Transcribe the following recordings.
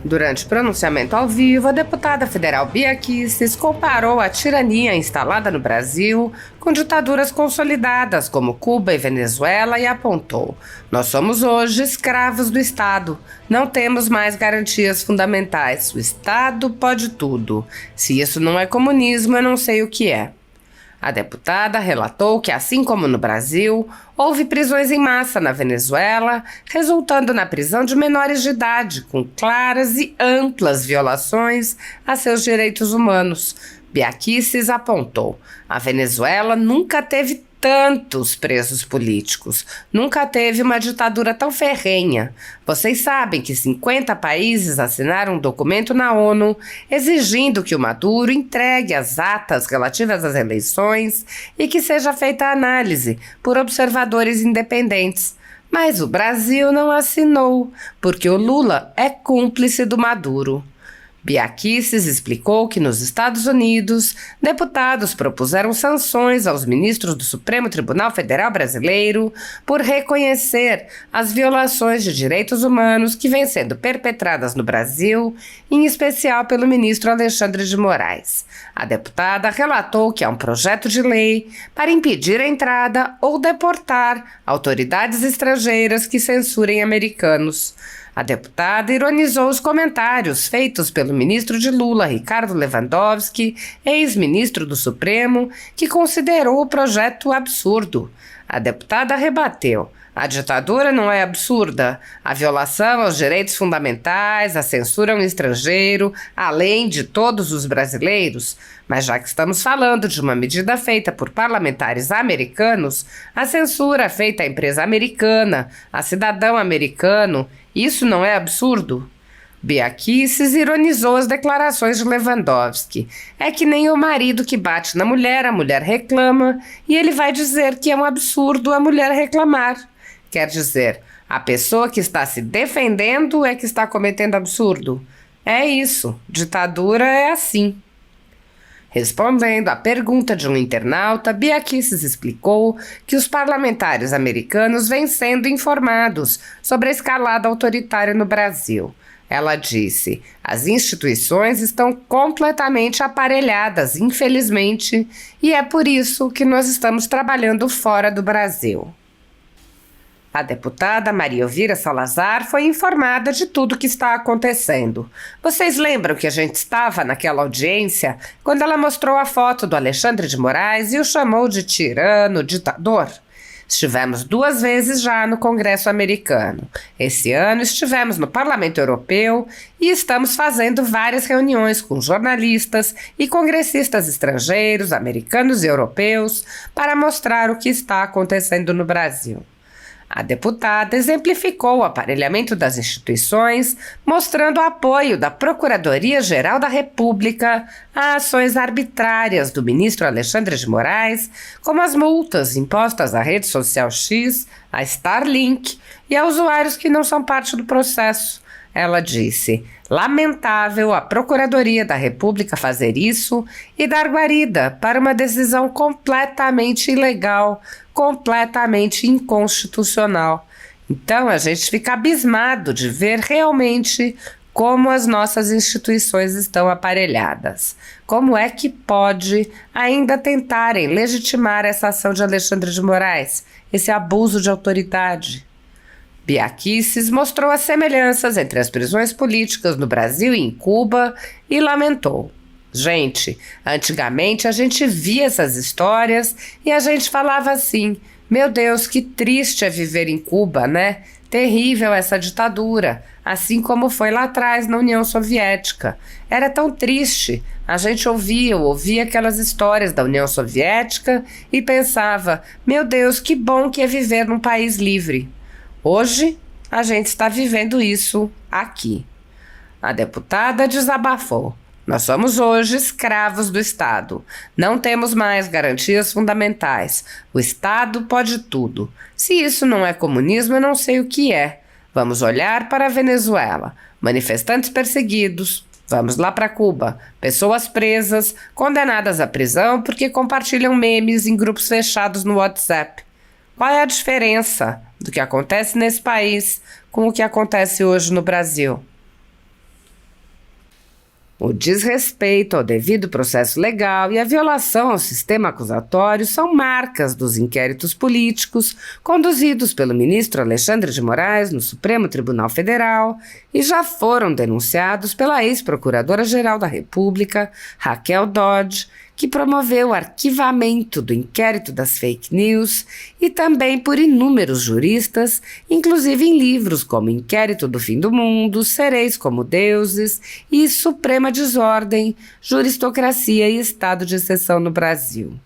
Durante pronunciamento ao vivo, a deputada federal Bia Kicis comparou a tirania instalada no Brasil com ditaduras consolidadas como Cuba e Venezuela e apontou: "Nós somos hoje escravos do Estado. Não temos mais garantias fundamentais. O Estado pode tudo. Se isso não é comunismo, eu não sei o que é." A deputada relatou que, assim como no Brasil, houve prisões em massa na Venezuela, resultando na prisão de menores de idade, com claras e amplas violações a seus direitos humanos. Bia Kicis apontou: a Venezuela nunca teve tantos presos políticos, nunca teve uma ditadura tão ferrenha. Vocês sabem que 50 países assinaram um documento na ONU exigindo que o Maduro entregue as atas relativas às eleições e que seja feita a análise por observadores independentes. Mas o Brasil não assinou, porque o Lula é cúmplice do Maduro. Bia Kicis explicou que nos Estados Unidos, deputados propuseram sanções aos ministros do Supremo Tribunal Federal Brasileiro por reconhecer as violações de direitos humanos que vêm sendo perpetradas no Brasil, em especial pelo ministro Alexandre de Moraes. A deputada relatou que há um projeto de lei para impedir a entrada ou deportar autoridades estrangeiras que censurem americanos. A deputada ironizou os comentários feitos pelo ministro de Lula, Ricardo Lewandowski, ex-ministro do Supremo, que considerou o projeto absurdo. A deputada rebateu: a ditadura não é absurda. A violação aos direitos fundamentais, a censura a um estrangeiro, além de todos os brasileiros. Mas já que estamos falando de uma medida feita por parlamentares americanos, a censura feita à empresa americana, a cidadão americano, isso não é absurdo? Bia Kicis ironizou as declarações de Lewandowski. É que nem o marido que bate na mulher, a mulher reclama, e ele vai dizer que é um absurdo a mulher reclamar. Quer dizer, a pessoa que está se defendendo é que está cometendo absurdo. É isso, ditadura é assim. Respondendo à pergunta de um internauta, Bia Kicis explicou que os parlamentares americanos vêm sendo informados sobre a escalada autoritária no Brasil. Ela disse: as instituições estão completamente aparelhadas, infelizmente, e é por isso que nós estamos trabalhando fora do Brasil. A deputada Maria Elvira Salazar foi informada de tudo o que está acontecendo. Vocês lembram que a gente estava naquela audiência quando ela mostrou a foto do Alexandre de Moraes e o chamou de tirano, ditador? Estivemos 2 vezes já no Congresso americano. Esse ano estivemos no Parlamento Europeu e estamos fazendo várias reuniões com jornalistas e congressistas estrangeiros, americanos e europeus, para mostrar o que está acontecendo no Brasil. A deputada exemplificou o aparelhamento das instituições, mostrando o apoio da Procuradoria-Geral da República a ações arbitrárias do ministro Alexandre de Moraes, como as multas impostas à rede social X, à Starlink e a usuários que não são parte do processo. Ela disse: lamentável a Procuradoria da República fazer isso e dar guarida para uma decisão completamente ilegal, completamente inconstitucional. Então a gente fica abismado de ver realmente como as nossas instituições estão aparelhadas. Como é que pode ainda tentarem legitimar essa ação de Alexandre de Moraes, esse abuso de autoridade? Bia Kicis mostrou as semelhanças entre as prisões políticas no Brasil e em Cuba e lamentou: gente, antigamente a gente via essas histórias e a gente falava assim: meu Deus, que triste é viver em Cuba, né? Terrível essa ditadura, assim como foi lá atrás na União Soviética. Era tão triste. A gente ouvia aquelas histórias da União Soviética e pensava: meu Deus, que bom que é viver num país livre. Hoje, a gente está vivendo isso aqui. A deputada desabafou: nós somos hoje escravos do Estado. Não temos mais garantias fundamentais. O Estado pode tudo. Se isso não é comunismo, eu não sei o que é. Vamos olhar para a Venezuela. Manifestantes perseguidos. Vamos lá para Cuba. Pessoas presas, condenadas à prisão porque compartilham memes em grupos fechados no WhatsApp. Qual é a diferença do que acontece nesse país com o que acontece hoje no Brasil? O desrespeito ao devido processo legal e a violação ao sistema acusatório são marcas dos inquéritos políticos conduzidos pelo ministro Alexandre de Moraes no Supremo Tribunal Federal e já foram denunciados pela ex-procuradora-geral da República, Raquel Dodge, que promoveu o arquivamento do inquérito das fake news, e também por inúmeros juristas, inclusive em livros como Inquérito do Fim do Mundo, Sereis como Deuses e Suprema Desordem, Juristocracia e Estado de Exceção no Brasil.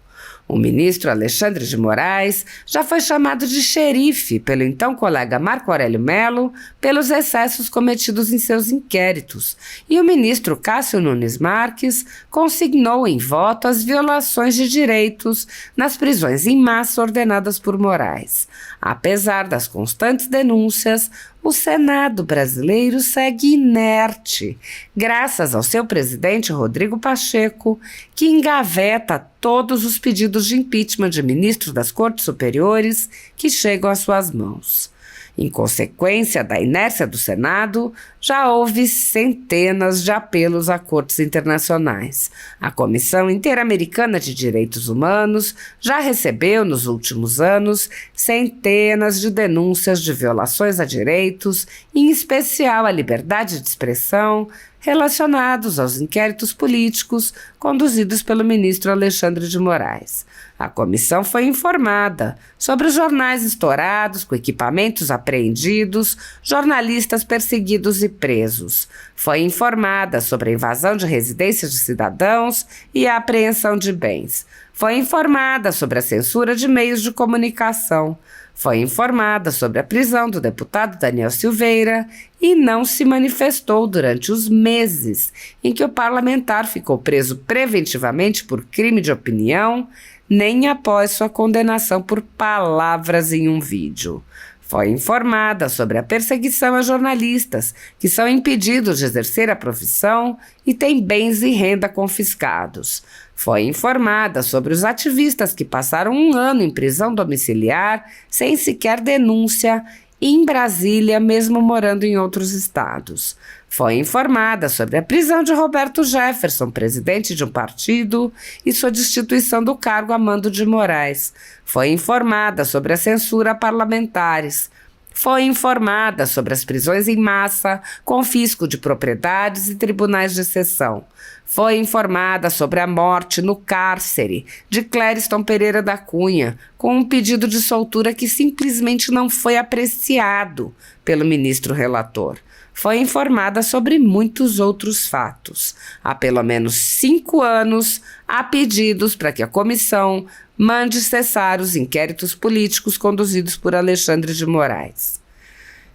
O ministro Alexandre de Moraes já foi chamado de xerife pelo então colega Marco Aurélio Mello pelos excessos cometidos em seus inquéritos, e o ministro Cássio Nunes Marques consignou em voto as violações de direitos nas prisões em massa ordenadas por Moraes. Apesar das constantes denúncias, o Senado brasileiro segue inerte, graças ao seu presidente Rodrigo Pacheco, que engaveta todos os pedidos de impeachment de ministros das Cortes Superiores que chegam às suas mãos. Em consequência da inércia do Senado, já houve centenas de apelos a cortes internacionais. A Comissão Interamericana de Direitos Humanos já recebeu, nos últimos anos, centenas de denúncias de violações a direitos, em especial à liberdade de expressão, relacionados aos inquéritos políticos conduzidos pelo ministro Alexandre de Moraes. A comissão foi informada sobre os jornais estourados com equipamentos apreendidos, jornalistas perseguidos e presos. Foi informada sobre a invasão de residências de cidadãos e a apreensão de bens. Foi informada sobre a censura de meios de comunicação. Foi informada sobre a prisão do deputado Daniel Silveira e não se manifestou durante os meses em que o parlamentar ficou preso preventivamente por crime de opinião, nem após sua condenação por palavras em um vídeo. Foi informada sobre a perseguição a jornalistas que são impedidos de exercer a profissão e têm bens e renda confiscados. Foi informada sobre os ativistas que passaram um ano em prisão domiciliar sem sequer denúncia em Brasília, mesmo morando em outros estados. Foi informada sobre a prisão de Roberto Jefferson, presidente de um partido, e sua destituição do cargo a mando de Moraes. Foi informada sobre a censura a parlamentares. Foi informada sobre as prisões em massa, confisco de propriedades e tribunais de exceção. Foi informada sobre a morte no cárcere de Clériston Pereira da Cunha, com um pedido de soltura que simplesmente não foi apreciado pelo ministro relator. Foi informada sobre muitos outros fatos. Há pelo menos 5 anos, há pedidos para que a comissão mande cessar os inquéritos políticos conduzidos por Alexandre de Moraes.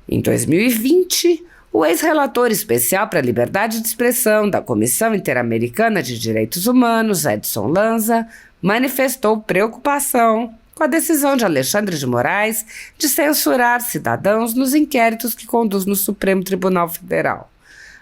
Em 2020, o ex-relator especial para a liberdade de expressão da Comissão Interamericana de Direitos Humanos, Edson Lanza, manifestou preocupação com a decisão de Alexandre de Moraes de censurar cidadãos nos inquéritos que conduz no Supremo Tribunal Federal.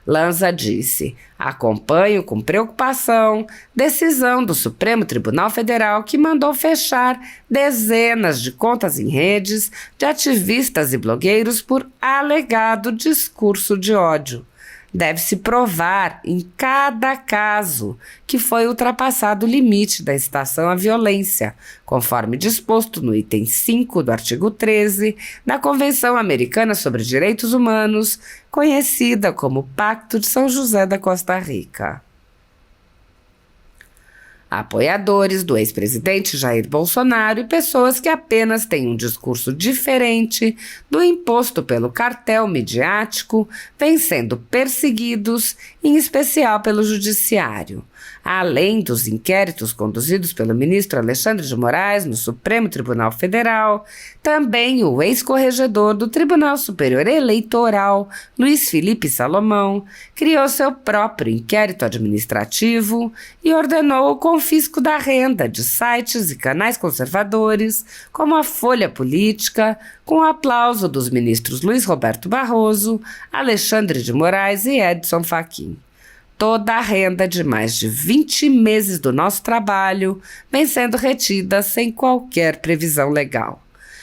Lanza disse: acompanho com preocupação decisão do Supremo Tribunal Federal que mandou fechar dezenas de contas em redes de ativistas e blogueiros por alegado discurso de ódio. Deve-se provar em cada caso que foi ultrapassado o limite da incitação à violência, conforme disposto no item 5 do artigo 13 da Convenção Americana sobre Direitos Humanos, conhecida como Pacto de São José da Costa Rica. Apoiadores do ex-presidente Jair Bolsonaro e pessoas que apenas têm um discurso diferente do imposto pelo cartel midiático vêm sendo perseguidos, em especial pelo Judiciário. Além dos inquéritos conduzidos pelo ministro Alexandre de Moraes no Supremo Tribunal Federal, também o ex-corregedor do Tribunal Superior Eleitoral, Luiz Felipe Salomão, criou seu próprio inquérito administrativo e ordenou o confisco da renda de sites e canais conservadores, como a Folha Política, com o aplauso dos ministros Luiz Roberto Barroso, Alexandre de Moraes e Edson Fachin. Toda a renda de mais de 20 meses do nosso trabalho vem sendo retida sem qualquer previsão legal.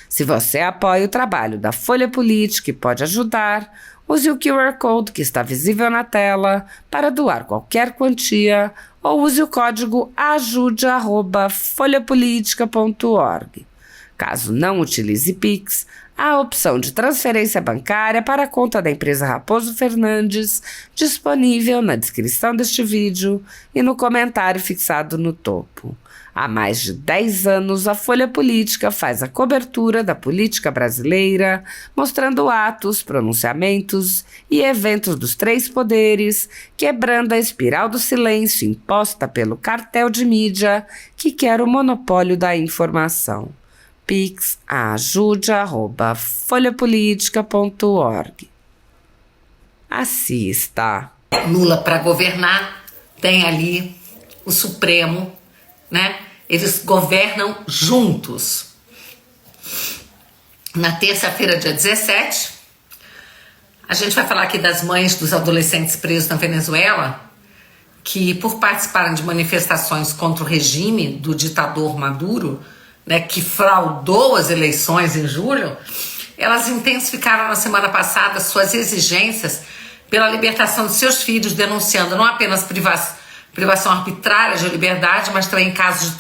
Se você apoia o trabalho da Folha Política e pode ajudar, use o QR Code que está visível na tela para doar qualquer quantia ou use o código ajude@folhapolitica.org. Caso não utilize Pix, há a opção de transferência bancária para a conta da empresa Raposo Fernandes, disponível na descrição deste vídeo e no comentário fixado no topo. Há mais de 10 anos, a Folha Política faz a cobertura da política brasileira, mostrando atos, pronunciamentos e eventos dos três poderes, quebrando a espiral do silêncio imposta pelo cartel de mídia que quer o monopólio da informação. Pix ajude@folhapolitica.org. Assista. Lula, para governar, tem ali o Supremo, né? Eles governam juntos. Na terça-feira, dia 17, a gente vai falar aqui das mães dos adolescentes presos na Venezuela, que por participarem de manifestações contra o regime do ditador Maduro, né, que fraudou as eleições em julho, elas intensificaram na semana passada suas exigências pela libertação de seus filhos, denunciando não apenas privação arbitrária de liberdade, mas também casos de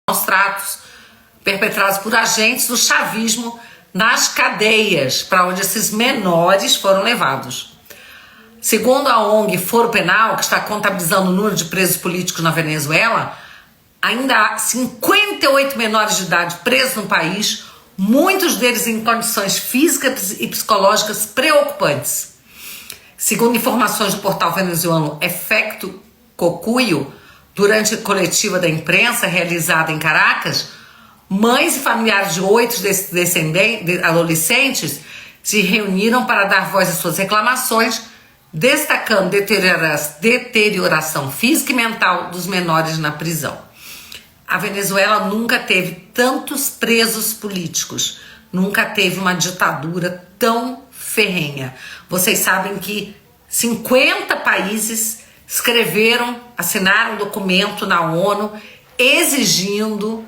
maus tratos perpetrados por agentes do chavismo nas cadeias, para onde esses menores foram levados. Segundo a ONG Foro Penal, que está contabilizando o número de presos políticos na Venezuela, ainda há 58 menores de idade presos no país, muitos deles em condições físicas e psicológicas preocupantes. Segundo informações do portal venezuelano Efecto Cocuyo, durante a coletiva da imprensa realizada em Caracas, mães e familiares de 8 adolescentes se reuniram para dar voz às suas reclamações, destacando deterioração física e mental dos menores na prisão. A Venezuela nunca teve tantos presos políticos, nunca teve uma ditadura tão ferrenha. Vocês sabem que 50 países assinaram um documento na ONU exigindo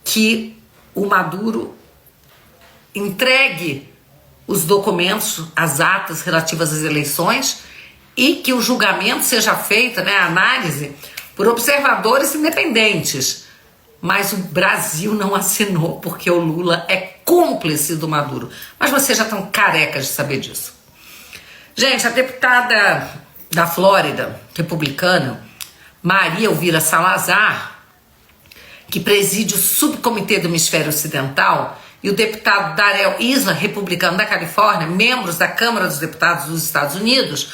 que o Maduro entregue os documentos, as atas relativas às eleições e que o julgamento seja feito, né, a análise, por observadores independentes. Mas o Brasil não assinou porque o Lula é cúmplice do Maduro. Mas vocês já estão carecas de saber disso. Gente, a deputada da Flórida, republicana, Maria Elvira Salazar, que preside o subcomitê do Hemisfério Ocidental, e o deputado Darrell Issler, republicano da Califórnia, membros da Câmara dos Deputados dos Estados Unidos,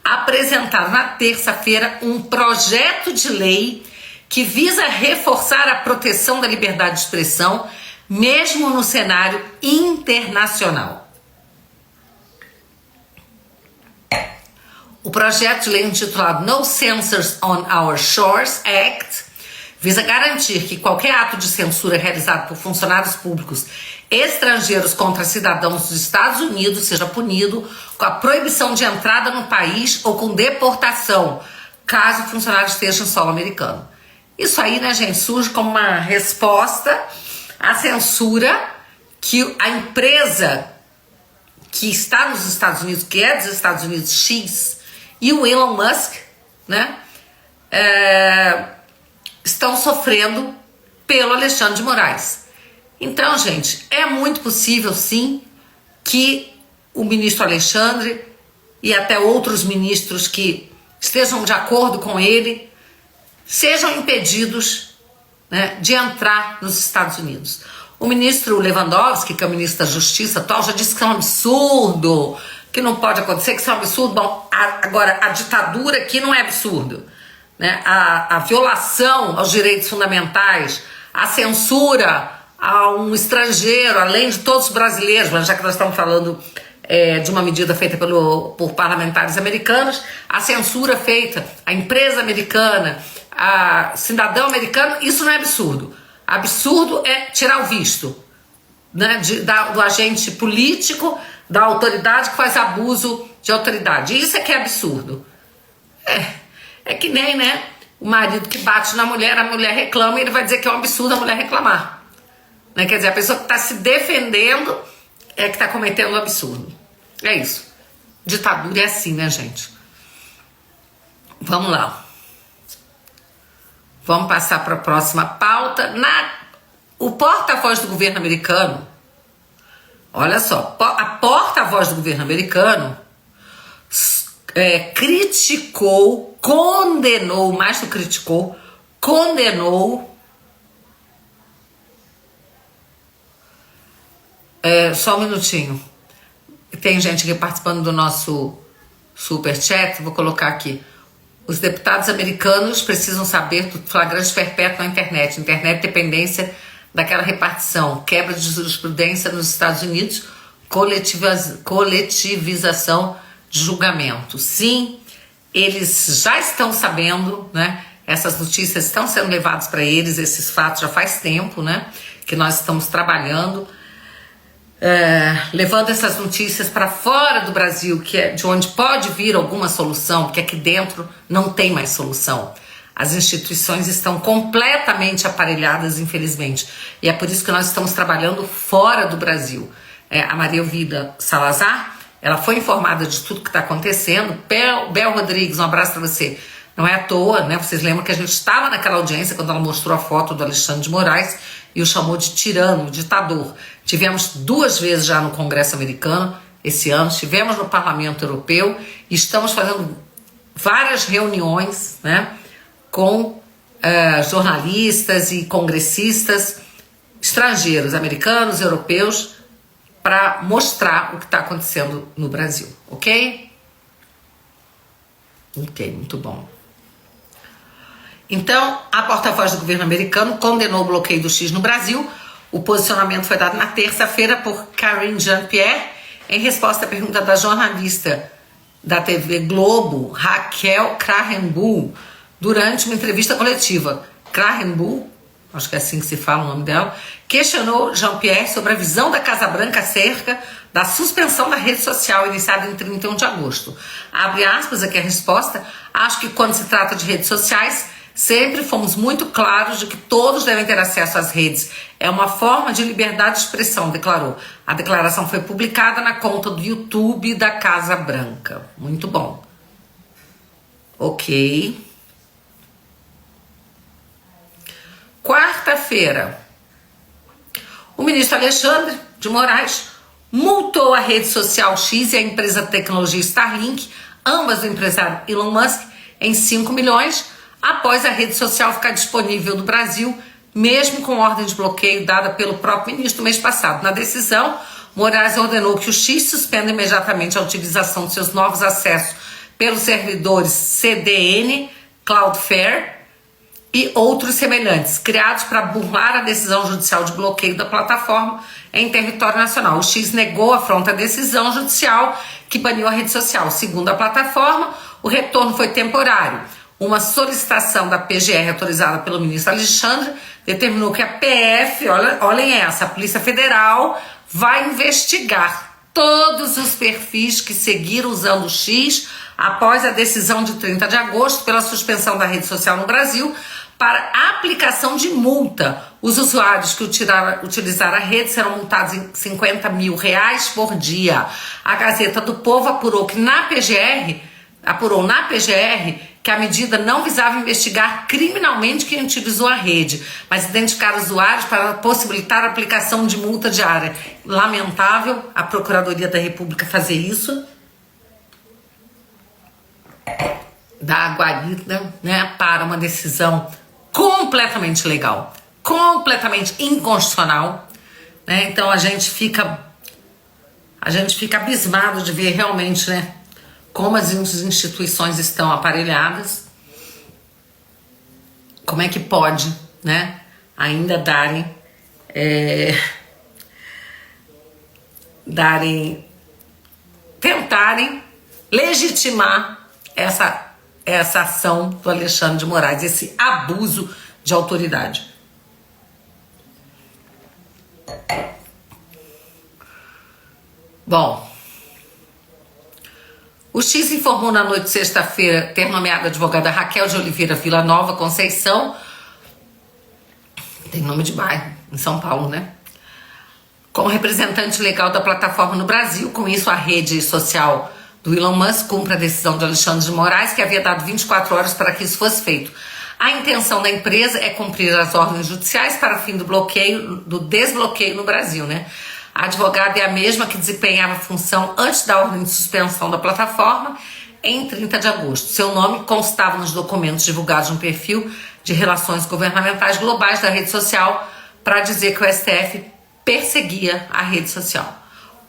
apresentaram na terça-feira um projeto de lei que visa reforçar a proteção da liberdade de expressão, mesmo no cenário internacional. O projeto de lei intitulado No Censors on Our Shores Act visa garantir que qualquer ato de censura realizado por funcionários públicos estrangeiros contra cidadãos dos Estados Unidos seja punido com a proibição de entrada no país ou com deportação, caso o funcionário esteja em solo americano. Isso aí, né, gente, surge como uma resposta à censura que a empresa que está nos Estados Unidos, que é dos Estados Unidos, X, e o Elon Musk, né, estão sofrendo pelo Alexandre de Moraes. Então, gente, é muito possível, sim, que o ministro Alexandre e até outros ministros que estejam de acordo com ele sejam impedidos, né, de entrar nos Estados Unidos. O ministro Lewandowski, que é o ministro da Justiça atual, já disse que é um absurdo, que não pode acontecer, que isso é um absurdo. Bom, agora, a ditadura aqui não é absurdo, né? A violação aos direitos fundamentais, a censura a um estrangeiro, além de todos os brasileiros, mas já que nós estamos falando de uma medida feita por parlamentares americanos, a censura feita à empresa americana, a cidadão americano, isso não é absurdo. Absurdo é tirar o visto, né, do agente político, da autoridade que faz abuso de autoridade. Isso é que é absurdo. É que nem, né, o marido que bate na mulher, a mulher reclama e ele vai dizer que é um absurdo a mulher reclamar. né? Quer dizer, a pessoa que está se defendendo é que está cometendo um absurdo. É isso. Ditadura é assim, né, gente? Vamos lá. Vamos passar para a próxima pauta. O porta-voz do governo americano, olha só, a porta-voz do governo americano criticou, condenou, mais do que criticou, condenou. Só um minutinho. Tem gente aqui participando do nosso superchat, vou colocar aqui. Os deputados americanos precisam saber do flagrante perpétuo na internet. Internet dependência daquela repartição, quebra de jurisprudência nos Estados Unidos, coletivização de julgamento. Sim, eles já estão sabendo, né? Essas notícias estão sendo levadas para eles, esses fatos já faz tempo, né? Que nós estamos trabalhando, levando essas notícias para fora do Brasil, que é de onde pode vir alguma solução, porque aqui dentro não tem mais solução. As instituições estão completamente aparelhadas, infelizmente. E é por isso que nós estamos trabalhando fora do Brasil. A Maria Elvira Salazar, ela foi informada de tudo que está acontecendo. Bel Rodrigues, um abraço para você. Não é à toa, né? Vocês lembram que a gente estava naquela audiência quando ela mostrou a foto do Alexandre de Moraes e o chamou de tirano, ditador. Tivemos 2 vezes já no Congresso americano esse ano, estivemos no Parlamento Europeu e estamos fazendo várias reuniões, né, com jornalistas e congressistas estrangeiros, americanos, europeus, para mostrar o que está acontecendo no Brasil, ok? Ok, muito bom. Então, a porta-voz do governo americano condenou o bloqueio do X no Brasil. O posicionamento foi dado na terça-feira por Karine Jean-Pierre, em resposta à pergunta da jornalista da TV Globo, Raquel Krahenbuhl, durante uma entrevista coletiva. Krahenbuhl, acho que é assim que se fala o nome dela, questionou Jean-Pierre sobre a visão da Casa Branca acerca da suspensão da rede social iniciada em 31 de agosto. Abre aspas aqui a resposta. Acho que quando se trata de redes sociais, sempre fomos muito claros de que todos devem ter acesso às redes. É uma forma de liberdade de expressão, declarou. A declaração foi publicada na conta do YouTube da Casa Branca. Muito bom. Ok. Quarta-feira, o ministro Alexandre de Moraes multou a rede social X e a empresa de tecnologia Starlink, ambas do empresário Elon Musk, em 5 milhões, após a rede social ficar disponível no Brasil, mesmo com ordem de bloqueio dada pelo próprio ministro no mês passado. Na decisão, Moraes ordenou que o X suspenda imediatamente a utilização de seus novos acessos pelos servidores CDN, Cloudflare e outros semelhantes, criados para burlar a decisão judicial de bloqueio da plataforma em território nacional. O X negou afronta a decisão judicial que baniu a rede social. Segundo a plataforma, o retorno foi temporário. Uma solicitação da PGR autorizada pelo ministro Alexandre determinou que a PF, olhem essa, a Polícia Federal, vai investigar todos os perfis que seguiram usando o X após a decisão de 30 de agosto pela suspensão da rede social no Brasil para aplicação de multa. Os usuários que utilizaram a rede serão multados em R$50 mil por dia. A Gazeta do Povo apurou na PGR que a medida não visava investigar criminalmente quem utilizou a rede, mas identificar usuários para possibilitar a aplicação de multa diária. Lamentável a Procuradoria da República fazer isso, dar guarida, né, para uma decisão completamente ilegal, completamente inconstitucional, né? Então a gente fica abismado de ver realmente, né, como as instituições estão aparelhadas, como é que pode, né, ainda tentarem legitimar essa ação do Alexandre de Moraes, esse abuso de autoridade. Bom, o X informou na noite de sexta-feira ter nomeado a advogada Raquel de Oliveira Villanova Conceição, tem nome de bairro, em São Paulo, né? como representante legal da plataforma no Brasil. Com isso, a rede social do Elon Musk cumpre a decisão de Alexandre de Moraes, que havia dado 24 horas para que isso fosse feito. A intenção da empresa é cumprir as ordens judiciais para fim do desbloqueio no Brasil, né? A advogada é a mesma que desempenhava a função antes da ordem de suspensão da plataforma em 30 de agosto. Seu nome constava nos documentos divulgados no perfil de relações governamentais globais da rede social para dizer que o STF perseguia a rede social.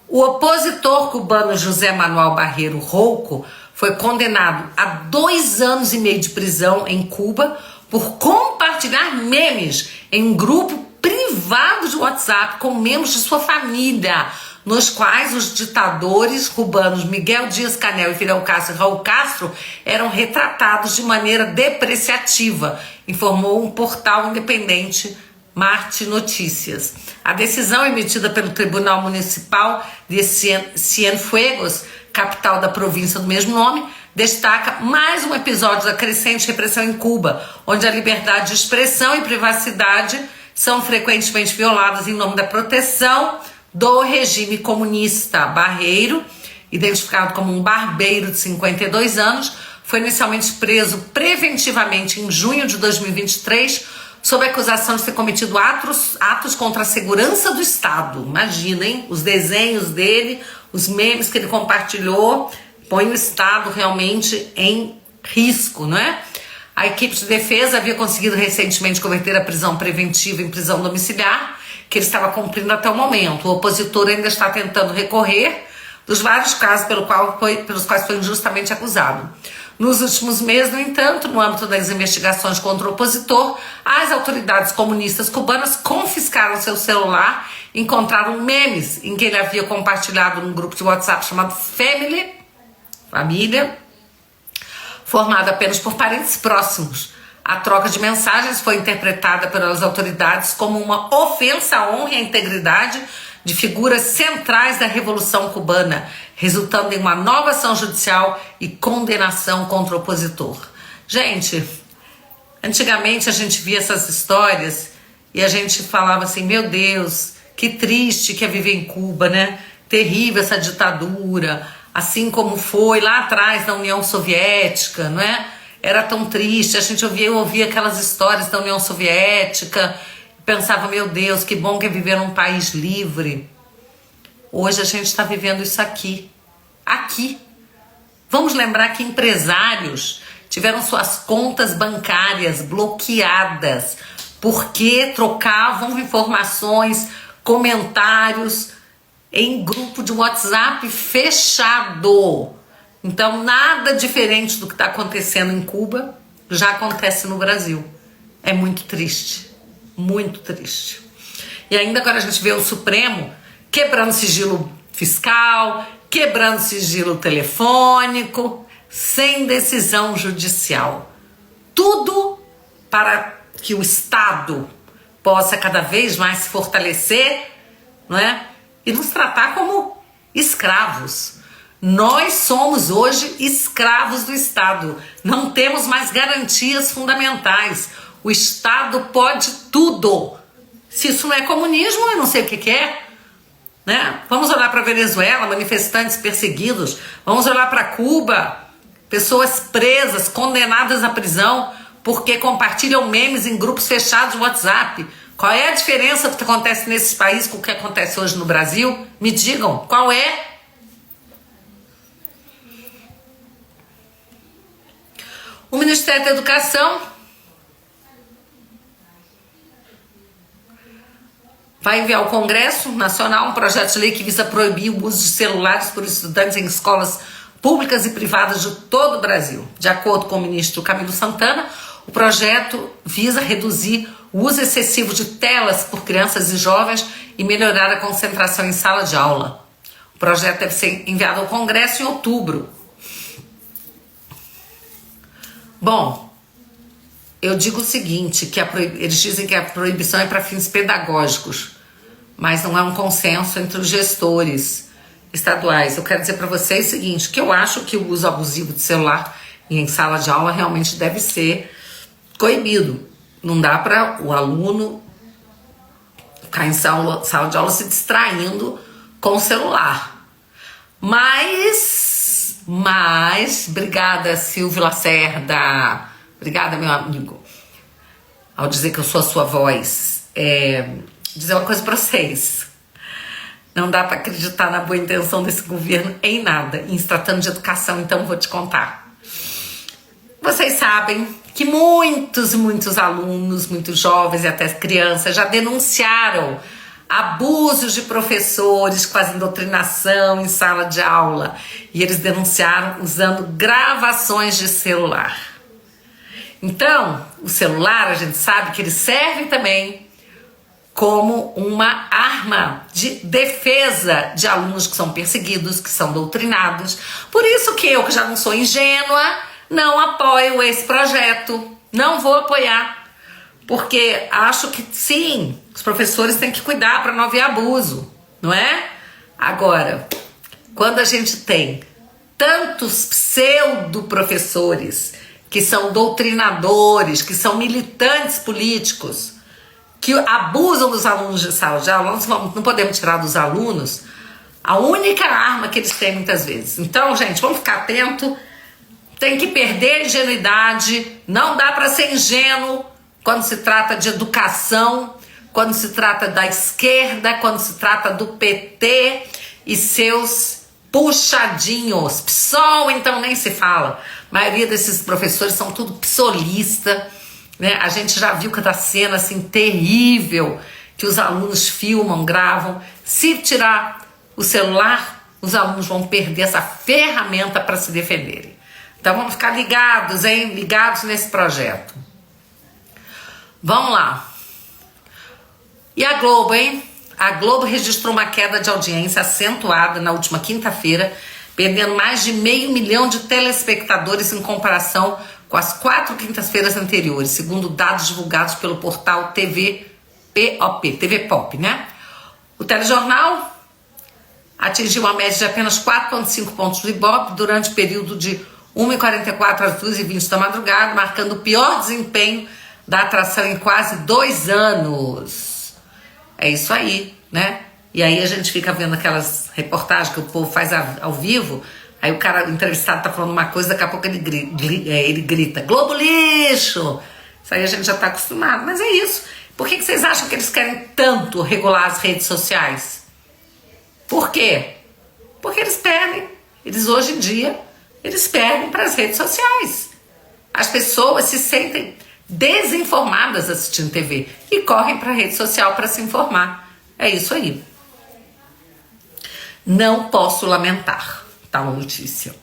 O opositor cubano José Manuel Barreiro Rouco foi condenado a 2 anos e meio de prisão em Cuba por compartilhar memes em um grupo privado de WhatsApp com membros de sua família, nos quais os ditadores cubanos Miguel Díaz-Canel e Fidel Castro e Raul Castro eram retratados de maneira depreciativa, informou um portal independente, Marte Notícias. A decisão emitida pelo Tribunal Municipal de Cienfuegos, capital da província do mesmo nome, destaca mais um episódio da crescente repressão em Cuba, onde a liberdade de expressão e privacidade são frequentemente violadas em nome da proteção do regime comunista. Barreiro, identificado como um barbeiro de 52 anos, foi inicialmente preso preventivamente em junho de 2023 sob a acusação de ter cometido atos contra a segurança do Estado. Imaginem os desenhos dele, os memes que ele compartilhou, põe o Estado realmente em risco, não é? A equipe de defesa havia conseguido recentemente converter a prisão preventiva em prisão domiciliar, que ele estava cumprindo até o momento. O opositor ainda está tentando recorrer dos vários casos pelos quais foi injustamente acusado. Nos últimos meses, no entanto, no âmbito das investigações contra o opositor, as autoridades comunistas cubanas confiscaram seu celular e encontraram memes em que ele havia compartilhado num grupo de WhatsApp chamado Família, formado apenas por parentes próximos. A troca de mensagens foi interpretada pelas autoridades como uma ofensa à honra e à integridade de figuras centrais da Revolução Cubana, resultando em uma nova ação judicial e condenação contra o opositor. Gente, antigamente a gente via essas histórias e a gente falava assim, meu Deus, que triste que é viver em Cuba, né? Terrível essa ditadura, assim como foi lá atrás na União Soviética, não é? Era tão triste, a gente ouvia aquelas histórias da União Soviética, pensava, meu Deus, que bom que é viver num país livre. Hoje a gente está vivendo isso aqui. Vamos lembrar que empresários tiveram suas contas bancárias bloqueadas porque trocavam informações, comentários em grupo de WhatsApp fechado. Então, nada diferente do que está acontecendo em Cuba já acontece no Brasil. É muito triste, muito triste. E ainda agora a gente vê o Supremo quebrando sigilo fiscal, quebrando sigilo telefônico, sem decisão judicial. Tudo para que o Estado possa cada vez mais se fortalecer, não é? E nos tratar como escravos. Nós somos hoje escravos do Estado. Não temos mais garantias fundamentais. O Estado pode tudo. Se isso não é comunismo, eu não sei o que é. Né? Vamos olhar para a Venezuela, manifestantes perseguidos. Vamos olhar para Cuba, pessoas presas, condenadas à prisão porque compartilham memes em grupos fechados de WhatsApp. Qual é a diferença do que acontece nesses países com o que acontece hoje no Brasil? Me digam, qual é? O Ministério da Educação vai enviar ao Congresso Nacional um projeto de lei que visa proibir o uso de celulares por estudantes em escolas públicas e privadas de todo o Brasil. De acordo com o ministro Camilo Santana, o projeto visa reduzir o uso excessivo de telas por crianças e jovens e melhorar a concentração em sala de aula. O projeto deve ser enviado ao Congresso em outubro. Bom, eu digo o seguinte, que eles dizem que a proibição é para fins pedagógicos, mas não é um consenso entre os gestores estaduais. Eu quero dizer para vocês o seguinte, que eu acho que o uso abusivo de celular em sala de aula realmente deve ser coibido. Não dá para o aluno ficar em sala de aula se distraindo com o celular. Mas, obrigada, Silvio Lacerda, obrigada, meu amigo, ao dizer que eu sou a sua voz. Dizer uma coisa para vocês: não dá para acreditar na boa intenção desse governo em nada. Em se tratando de educação, então vou te contar. Vocês sabem que muitos e muitos alunos, muitos jovens e até crianças já denunciaram abusos de professores que fazem doutrinação em sala de aula. E eles denunciaram usando gravações de celular. Então, o celular, a gente sabe que ele serve também como uma arma de defesa de alunos que são perseguidos, que são doutrinados. Por isso que eu, que já não sou ingênua, não apoio esse projeto. Não vou apoiar. Porque acho que sim, os professores têm que cuidar para não haver abuso, não é? Agora, quando a gente tem tantos pseudo-professores que são doutrinadores, que são militantes políticos, que abusam dos alunos de sala de aula, nós não podemos tirar dos alunos a única arma que eles têm muitas vezes. Então, gente, vamos ficar atento, tem que perder a ingenuidade, não dá para ser ingênuo quando se trata de educação, quando se trata da esquerda, quando se trata do PT e seus puxadinhos. PSOL, então, nem se fala. A maioria desses professores são tudo psolista, né? A gente já viu cada cena assim terrível que os alunos filmam, gravam. Se tirar o celular, os alunos vão perder essa ferramenta para se defenderem. Então vamos ficar ligados, hein? Ligados nesse projeto. Vamos lá. E a Globo, hein? A Globo registrou uma queda de audiência acentuada na última quinta-feira, perdendo mais de 500 mil de telespectadores em comparação com as 4 quintas-feiras anteriores, segundo dados divulgados pelo portal TV Pop, né? O telejornal atingiu uma média de apenas 4,5 pontos do Ibope durante o período de 1h44 às 2h20 da madrugada, marcando o pior desempenho da atração em quase 2 anos. É isso aí, né? E aí a gente fica vendo aquelas reportagens que o povo faz ao vivo, aí o cara, o entrevistado tá falando uma coisa, daqui a pouco ele grita, Globo lixo! Isso aí a gente já tá acostumado, mas é isso. Por que vocês acham que eles querem tanto regular as redes sociais? Por quê? Porque eles perdem. Eles hoje em dia, eles perdem para as redes sociais. As pessoas se sentem desinformadas assistindo TV e correm para a rede social para se informar. É isso aí. Não posso lamentar tal notícia.